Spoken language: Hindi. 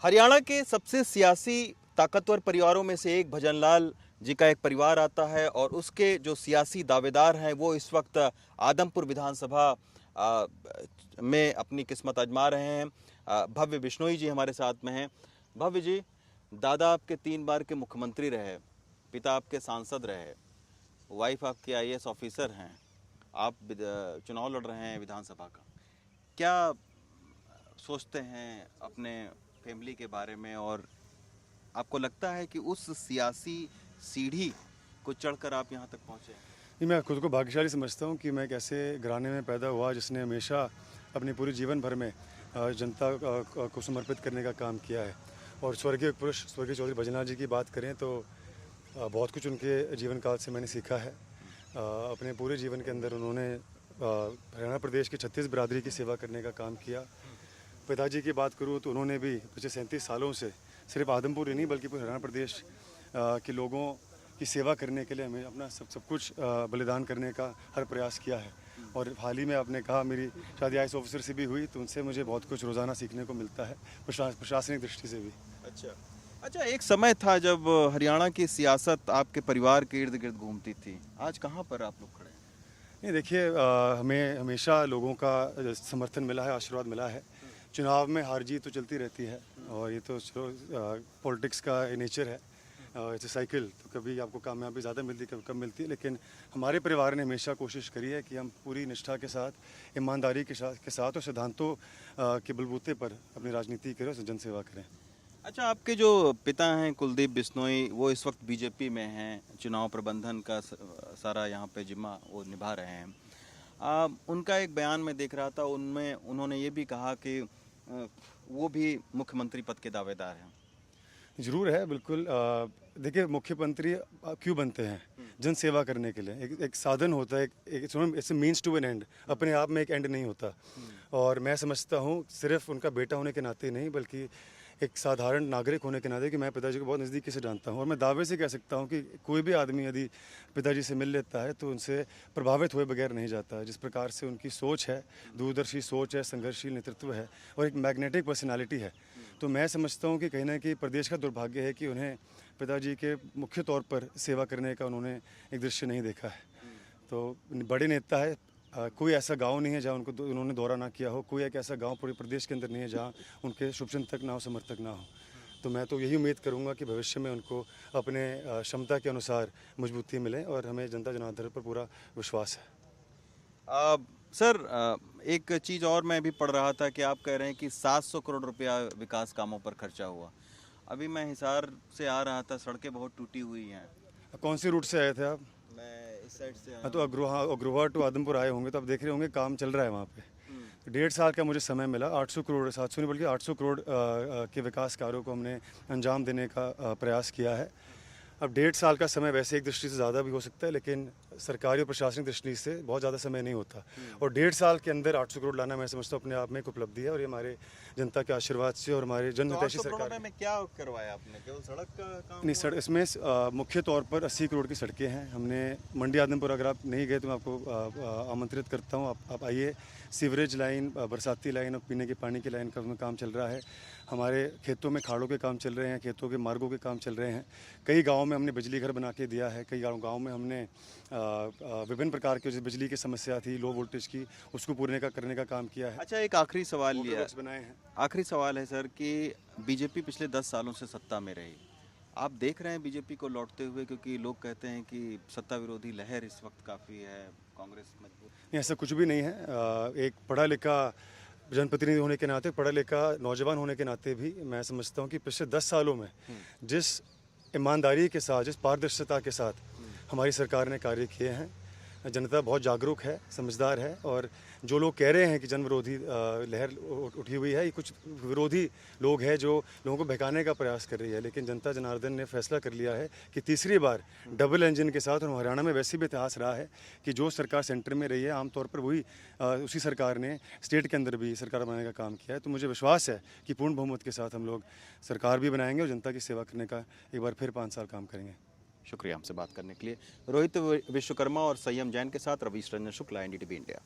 हरियाणा के सबसे सियासी ताकतवर परिवारों में से एक भजनलाल जी का एक परिवार आता है और उसके जो सियासी दावेदार हैं वो इस वक्त आदमपुर विधानसभा में अपनी किस्मत आजमा रहे हैं। भव्य बिश्नोई जी हमारे साथ में हैं। भव्य जी, दादा आपके 3 बार के मुख्यमंत्री रहे, पिता आपके सांसद रहे, वाइफ आपके आईएएस ऑफिसर हैं, आप चुनाव लड़ रहे हैं विधानसभा का। क्या सोचते हैं अपने फैमिली के बारे में और आपको लगता है कि उस सियासी सीढ़ी को चढ़कर आप यहाँ तक पहुँचे? नहीं, मैं खुद को भाग्यशाली समझता हूँ कि मैं एक ऐसे घराने में पैदा हुआ जिसने हमेशा अपने पूरे जीवन भर में जनता को समर्पित करने का काम किया है। और स्वर्गीय पुरुष स्वर्गीय चौधरी भजनलाल जी की बात करें तो बहुत कुछ उनके जीवन काल से मैंने सीखा है। अपने पूरे जीवन के अंदर उन्होंने हरियाणा प्रदेश की 36 बिरादरी की सेवा करने का काम किया। पिताजी की बात करूँ तो उन्होंने भी पिछले 37 सालों से सिर्फ आदमपुर ही नहीं बल्कि पूरे हरियाणा प्रदेश के लोगों की सेवा करने के लिए हमें अपना सब कुछ बलिदान करने का हर प्रयास किया है। और हाल ही में आपने कहा मेरी शादी आईएएस ऑफिसर से भी हुई तो उनसे मुझे बहुत कुछ रोज़ाना सीखने को मिलता है, प्रशासनिक दृष्टि से भी। अच्छा, एक समय था जब हरियाणा की सियासत आपके परिवार के इर्द गिर्द घूमती थी। आज कहाँ पर आप लोग खड़े हैं? नहीं देखिए, हमें हमेशा लोगों का समर्थन मिला है, आशीर्वाद मिला है। चुनाव में हार जीत तो चलती रहती है और ये तो पॉलिटिक्स का नेचर है। इट्स अ साइकिल, तो कभी आपको कामयाबी ज़्यादा मिलती है, कभी कम मिलती है। लेकिन हमारे परिवार ने हमेशा कोशिश करी है कि हम पूरी निष्ठा के साथ, ईमानदारी के साथ और सिद्धांतों के बलबूते पर अपनी राजनीति करें और जनसेवा करें। अच्छा, आपके जो पिता हैं कुलदीप बिश्नोई, वो इस वक्त बीजेपी में हैं, चुनाव प्रबंधन का सारा यहाँ पे जिम्मा वो निभा रहे हैं। उनका एक बयान में देख रहा था, उनमें उन्होंने ये भी कहा कि वो भी मुख्यमंत्री पद के दावेदार हैं। ज़रूर है, बिल्कुल। देखिए, मुख्यमंत्री क्यों बनते हैं? जन सेवा करने के लिए। एक साधन होता है, एक मीन्स टू एन एंड, अपने आप में एक एंड नहीं होता। और मैं समझता हूँ सिर्फ उनका बेटा होने के नाते नहीं बल्कि एक साधारण नागरिक होने के नाते कि मैं पिताजी को बहुत नज़दीकी से जानता हूँ और मैं दावे से कह सकता हूँ कि कोई भी आदमी यदि पिताजी से मिल लेता है तो उनसे प्रभावित हुए बगैर नहीं जाता। जिस प्रकार से उनकी सोच है, दूरदर्शी सोच है, संघर्षशील नेतृत्व है और एक मैग्नेटिक पर्सनालिटी है, तो मैं समझता हूँ कि कहीं ना कहीं प्रदेश का दुर्भाग्य है कि उन्हें पिताजी के मुख्य तौर पर सेवा करने का उन्होंने एक दृश्य नहीं देखा है। तो बड़े नेता है, कोई ऐसा गांव नहीं है जहां उन्होंने दौरा ना किया हो, कोई एक ऐसा गांव पूरे प्रदेश के अंदर नहीं है जहां उनके शुभचिंतक ना हो, समर्थक ना हो। तो मैं तो यही उम्मीद करूंगा कि भविष्य में उनको अपने क्षमता के अनुसार मजबूती मिले और हमें जनता जनार्दन पर पूरा विश्वास है। सर, एक चीज़ और मैं भी पढ़ रहा था कि आप कह रहे हैं कि 700 करोड़ रुपया विकास कामों पर खर्चा हुआ। अभी मैं हिसार से आ रहा था, सड़कें बहुत टूटी हुई हैं। कौन सी रूट से आए थे आप? मैं इस साइड से हाँ, तो अग्रोहा टू आदमपुर आए होंगे तो आप देख रहे होंगे काम चल रहा है वहाँ पे। 1.5 साल का मुझे समय मिला, 800 करोड़ 700 नहीं बल्कि 800 करोड़ के विकास कार्यों को हमने अंजाम देने का प्रयास किया है। अब 1.5 साल का समय वैसे एक दृष्टि से ज़्यादा भी हो सकता है लेकिन सरकारी और प्रशासनिक दृष्टि से बहुत ज़्यादा समय नहीं होता। और 1.5 साल के अंदर 800 करोड़ लाना मैं समझता हूँ अपने आप में एक उपलब्धि है और ये हमारे जनता के आशीर्वाद से और हमारे जनहितैषी सरकार में क्या करवाया आपने? केवल सड़क का काम? नहीं, इसमें मुख्य तौर पर 80 करोड़ की सड़कें हैं। हमने मंडी आदमपुर, अगर आप नहीं गए तो मैं आपको आमंत्रित करता हूँ, आप आइए। सीवरेज लाइन, बरसाती लाइन और पीने के पानी की लाइन का काम चल रहा है। हमारे खेतों में खाड़ों के काम चल रहे हैं, खेतों के मार्गों के काम चल रहे हैं। कई गाँव में हमने बिजली घर बना के दिया है, कई गाँव में हमने विभिन्न प्रकार की जो बिजली की समस्या थी लो वोल्टेज की, उसको करने का काम किया है। अच्छा, एक आखिरी सवाल लिया बनाए हैं। आखिरी सवाल है सर कि बीजेपी पिछले 10 सालों से सत्ता में रही, आप देख रहे हैं बीजेपी को लौटते हुए? क्योंकि लोग कहते हैं कि सत्ता विरोधी लहर इस वक्त काफ़ी है, कांग्रेस मजबूत। नहीं, ऐसा कुछ भी नहीं है। एक पढ़ा लिखा जनप्रतिनिधि होने के नाते, पढ़ा लिखा नौजवान होने के नाते भी मैं समझता हूँ कि पिछले 10 सालों में जिस ईमानदारी के साथ, जिस पारदर्शिता के साथ हमारी सरकार ने कार्य किए हैं, जनता बहुत जागरूक है, समझदार है। और जो लोग कह रहे हैं कि जन विरोधी लहर उठी हुई है, ये कुछ विरोधी लोग हैं जो लोगों को बहकाने का प्रयास कर रही है। लेकिन जनता जनार्दन ने फैसला कर लिया है कि तीसरी बार डबल इंजन के साथ, और हरियाणा में वैसे भी इतिहास रहा है कि जो सरकार सेंटर में रही है आमतौर पर वही उसी सरकार ने स्टेट के अंदर भी सरकार बनाने का काम किया है। तो मुझे विश्वास है कि पूर्ण बहुमत के साथ हम लोग सरकार भी बनाएंगे और जनता की सेवा करने का एक बार फिर 5 साल काम करेंगे। शुक्रिया हमसे बात करने के लिए। रोहित विश्वकर्मा और संयम जैन के साथ रवीश रंजन शुक्ला, एनडीटीवी इंडिया।